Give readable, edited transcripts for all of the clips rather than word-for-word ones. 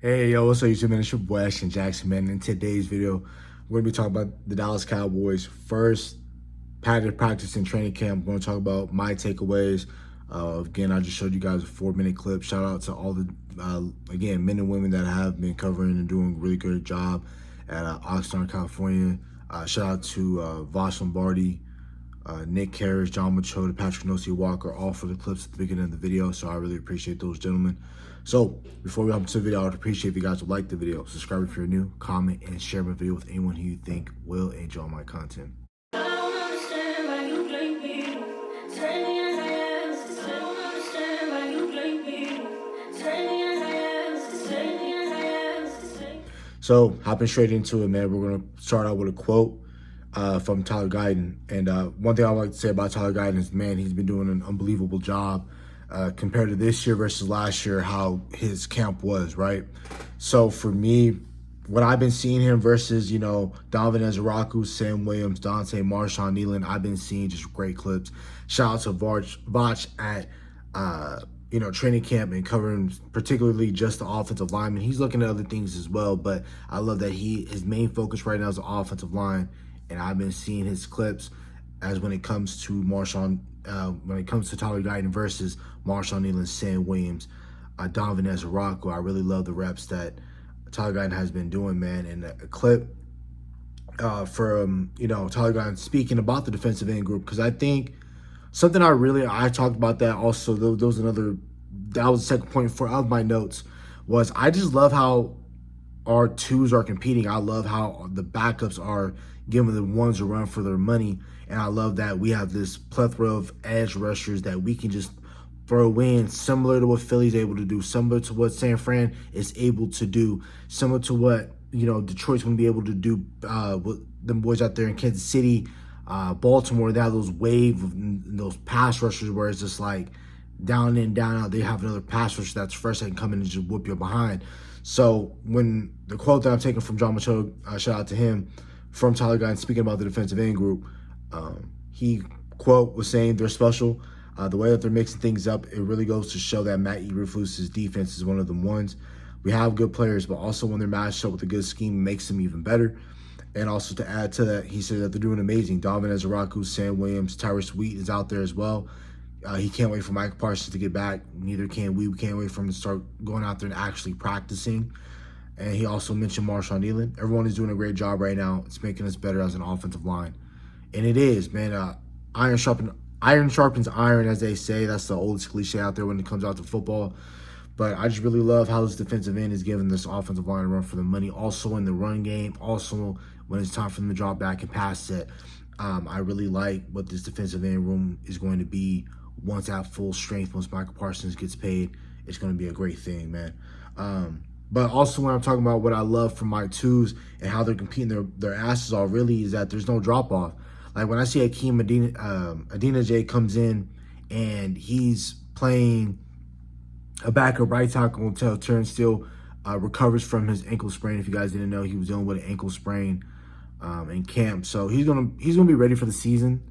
Hey, yo, what's up, YouTube, man? It's your boy, Ashton Jackson, man. In today's video, we're going to be talking about the Dallas Cowboys' first padded practice and training camp. We're going to talk about my takeaways. Again, I just showed you guys a 4-minute clip. Shout out to all the, again, men and women that have been covering and doing a really good job at Oxnard, California. Shout out to Vosh Lombardi, Nick Harris, John Machota, Patrick Nosey Walker, all for the clips at the beginning of the video. So I really appreciate those gentlemen. So before we hop into the video, I would appreciate if you guys would like the video, subscribe if you're new, comment, and share my video with anyone who you think will enjoy my content. So hopping straight into it, man, we're going to start out with a quote from Tyler Guyton. And one thing I would like to say about Tyler Guyton is, man, he's been doing an unbelievable job compared to this year versus last year, how his camp was, right? So for me, what I've been seeing him versus, Donovan Ezeraku, Sam Williams, Dante, Marshawn Nealon, I've been seeing just great clips. Shout out to Vach at, training camp and covering particularly just the offensive lineman. He's looking at other things as well, but I love that his main focus right now is the offensive line. And I've been seeing his clips as when it comes to Tyler Guyton versus Marshawn Nealon, Sam Williams, Donovan Ezeraku. I really love the reps that Tyler Guyton has been doing, man. And a clip from, Tyler Guyton speaking about the defensive end group, because I think something I talked about that also. That was the second point of my notes, was I just love how our twos are competing. I love how the backups are giving the ones a run for their money. And I love that we have this plethora of edge rushers that we can just throw in, similar to what Philly's able to do, similar to what San Fran is able to do, similar to what, Detroit's going to be able to do with them boys out there in Kansas City, Baltimore. They have those wave of those pass rushers where it's just like down in, down out. They have another pass rusher that's fresh that can come in and just whoop you behind. So when the quote that I'm taking from John Machota, shout out to him, from Tyler Guyton speaking about the defensive end group, he, quote, was saying they're special. The way that they're mixing things up, it really goes to show that Matt Eberflus's defense is one of the ones. We have good players, but also when they're matched up with a good scheme, it makes them even better. And also to add to that, he said that they're doing amazing. Donovan Ezeraku, Sam Williams, Tyrus Wheat is out there as well. He can't wait for Micah Parsons to get back. Neither can we. We can't wait for him to start going out there and actually practicing. And he also mentioned Marshawn Nealon. Everyone is doing a great job right now. It's making us better as an offensive line. And it is, man. Iron sharpens iron, as they say. That's the oldest cliche out there when it comes out to football. But I just really love how this defensive end is giving this offensive line a run for the money. Also in the run game. Also when it's time for them to drop back and pass set. I really like what this defensive end room is going to be once at full strength. Once Micah Parsons gets paid, it's going to be a great thing, man. But also when I'm talking about what I love from my twos and how they're competing their asses off, really, is that there's no drop-off. Like when I see Akeem Adina-J comes in and he's playing a backup right tackle until Turnstile recovers from his ankle sprain. If you guys didn't know, he was dealing with an ankle sprain in camp. So he's gonna be ready for the season.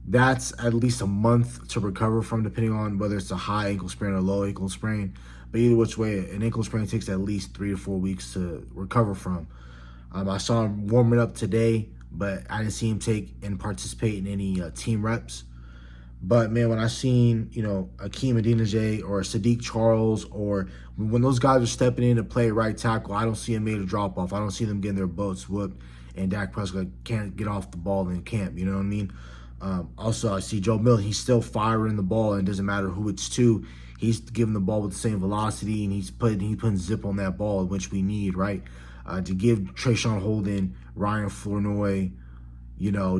That's at least a month to recover from, depending on whether it's a high ankle sprain or low ankle sprain. But either which way, an ankle sprain takes at least 3 to 4 weeks to recover from. I saw him warming up today, but I didn't see him take and participate in any team reps. But, man, when I seen, Akeem Adina-J or Sadiq Charles, or when those guys are stepping in to play right tackle, I don't see them made a drop-off. I don't see them getting their butts whooped, and Dak Prescott can't get off the ball in camp, you know what I mean? Also, I see Joe Milton. He's still firing the ball, and it doesn't matter who it's to. He's giving the ball with the same velocity, and he's putting zip on that ball, which we need, right? To give Trayshawn Holden, Ryan Flournoy,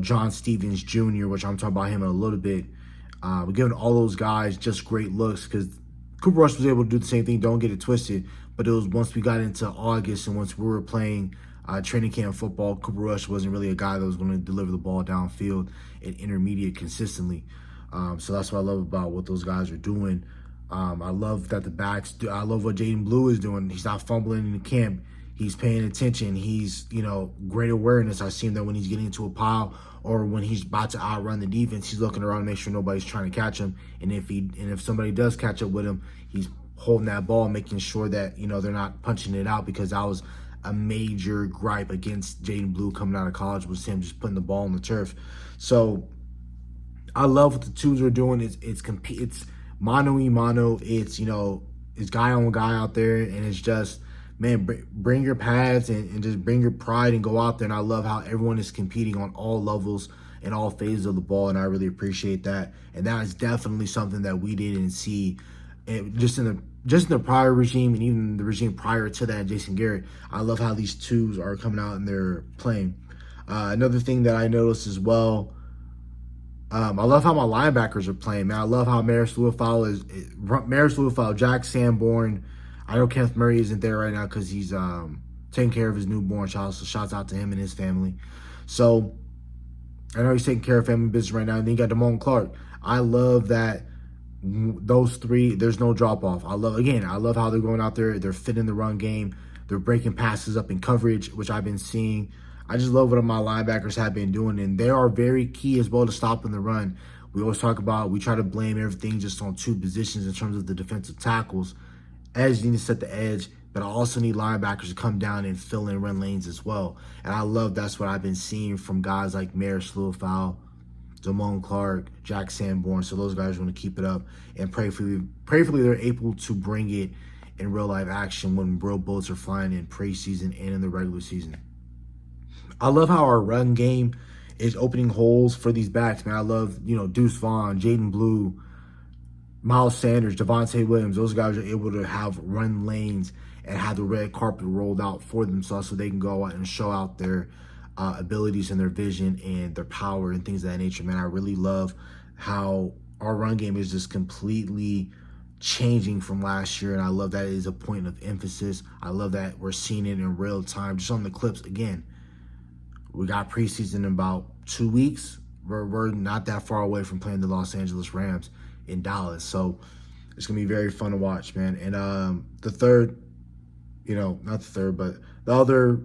John Stevens Jr., which I'm talking about him in a little bit. We're giving all those guys just great looks, because Cooper Rush was able to do the same thing. Don't get it twisted. But it was once we got into August and once we were playing training camp football, Cooper Rush wasn't really a guy that was going to deliver the ball downfield and intermediate consistently. So that's what I love about what those guys are doing. I love that the backs do. I love what Jaden Blue is doing. He's not fumbling in the camp. He's paying attention. He's, great awareness. I see him that when he's getting into a pile or when he's about to outrun the defense, he's looking around to make sure nobody's trying to catch him. And if somebody does catch up with him, he's holding that ball, making sure that, they're not punching it out, because that was a major gripe against Jaden Blue coming out of college, was him just putting the ball on the turf. So I love what the twos are doing. It's mano y mano. It's guy on guy out there, and it's just, man, bring your pads and just bring your pride and go out there. And I love how everyone is competing on all levels and all phases of the ball, and I really appreciate that. And that is definitely something that we didn't see just in the prior regime, and even the regime prior to that, Jason Garrett. I love how these twos are coming out and they're playing. Another thing that I noticed as well, I love how my linebackers are playing, man. I love how Maris Louisville, Jack Sanborn. I know Kenneth Murray isn't there right now because he's taking care of his newborn child, so shouts out to him and his family. So I know he's taking care of family business right now. And then you got Damone Clark. I love that those three, there's no drop-off. I love how they're going out there. They're fitting the run game. They're breaking passes up in coverage, which I've been seeing. I just love what my linebackers have been doing, and they are very key as well to stopping the run. We always talk about, we try to blame everything just on two positions in terms of the defensive tackles. Edge need to set the edge, but I also need linebackers to come down and fill in run lanes as well. And I love that's what I've been seeing from guys like Maris Louisville, Damone Clark, Jack Sanborn. So those guys want to keep it up, and prayerfully they're able to bring it in real life action when real bullets are flying in preseason and in the regular season. I love how our run game is opening holes for these backs, man. I love, Deuce Vaughn, Jaden Blue, Miles Sanders, Javonte Williams. Those guys are able to have run lanes and have the red carpet rolled out for themselves so they can go out and show out their abilities and their vision and their power and things of that nature, man. I really love how our run game is just completely changing from last year, and I love that it is a point of emphasis. I love that we're seeing it in real time, just on the clips. Again, we got preseason in about 2 weeks. We're not that far away from playing the Los Angeles Rams in Dallas. So it's going to be very fun to watch, man. And the third, not the third, but the other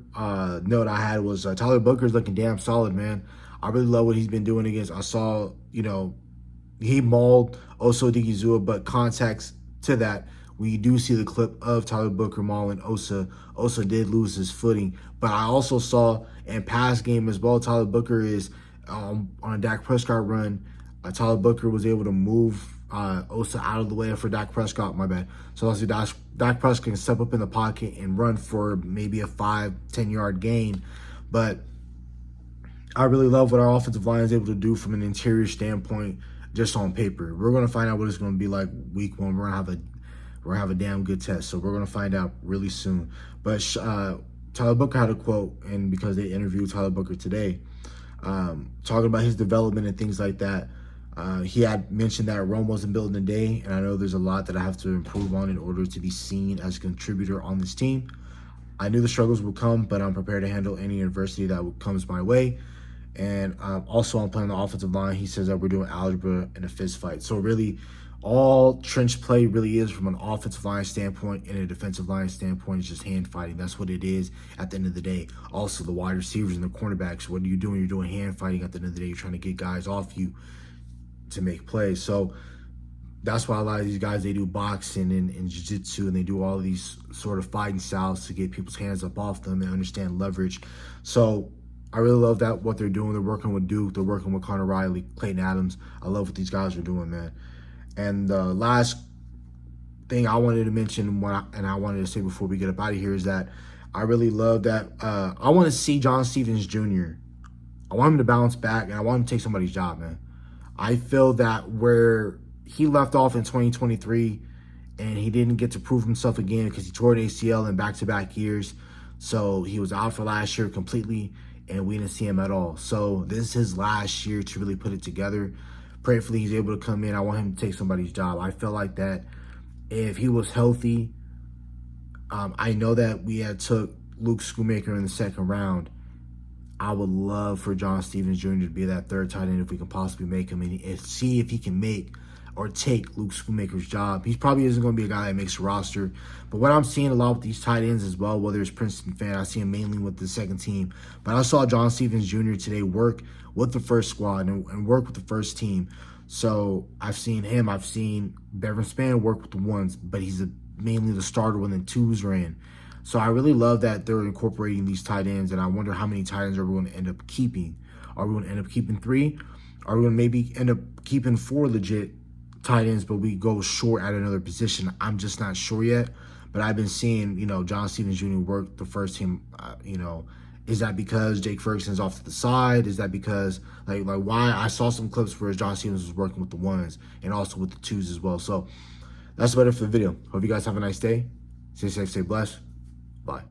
note I had was Tyler Booker's looking damn solid, man. I really love what he's been doing against. I saw, he mauled Osa Odigizua, but context to that, we do see the clip of Tyler Booker mauling Osa. Osa did lose his footing, but I also saw in pass game as well, Tyler Booker is on a Dak Prescott run. Tyler Booker was able to move Osa out of the way for Dak Prescott, my bad. So obviously Dak Prescott can step up in the pocket and run for maybe a 5-10 yard gain. But I really love what our offensive line is able to do from an interior standpoint, just on paper. We're going to find out what it's going to be like week one. We're going to have a damn good test. So we're going to find out really soon. But Tyler Booker had a quote, and because they interviewed Tyler Booker today, talking about his development and things like that. He had mentioned that Rome wasn't built in a day, and I know there's a lot that I have to improve on in order to be seen as a contributor on this team. I knew the struggles would come, but I'm prepared to handle any adversity that comes my way. And also I'm playing the offensive line. He says that we're doing algebra and a fist fight. So really, all trench play really is from an offensive line standpoint and a defensive line standpoint is just hand fighting. That's what it is at the end of the day. Also, the wide receivers and the cornerbacks, what are you doing? You're doing hand fighting at the end of the day. You're trying to get guys off you to make plays. So that's why a lot of these guys, they do boxing and jiu-jitsu, and they do all these sort of fighting styles to get people's hands up off them and understand leverage. So I really love that, what they're doing. They're working with Duke. They're working with Connor Riley, Clayton Adams. I love what these guys are doing, man. And the last thing I wanted to mention, and I wanted to say before we get up out of here, is that I really love that I want to see John Stevens Jr. I want him to bounce back, and I want him to take somebody's job, man. I feel that where he left off in 2023 and he didn't get to prove himself again because he tore an ACL in back-to-back years. So he was out for last year completely, and we didn't see him at all. So this is his last year to really put it together. Prayerfully, he's able to come in. I want him to take somebody's job. I feel like that if he was healthy, I know that we had took Luke Schoonmaker in the second round. I would love for John Stevens Jr. to be that third tight end if we can possibly make him, and see if he can make or take Luke Schoonmaker's job. He probably isn't going to be a guy that makes a roster, but what I'm seeing a lot with these tight ends as well, whether it's Princeton fan, I see him mainly with the second team, but I saw John Stevens Jr. today work with the first squad and work with the first team. So I've seen him. I've seen Bevan Span work with the ones, but he's a mainly the starter when the twos are in. So I really love that they're incorporating these tight ends, and I wonder how many tight ends are we going to end up keeping. Are we going to end up keeping 3? Are we going to maybe end up keeping 4 legit tight ends, but we go short at another position? I'm just not sure yet. But I've been seeing, John Stevens Jr. work the first team. Is that because Jake Ferguson's off to the side? Is that because like why? I saw some clips where John Stevens was working with the 1s and also with the 2s as well. So that's about it for the video. Hope you guys have a nice day. Stay safe, stay blessed. Bye.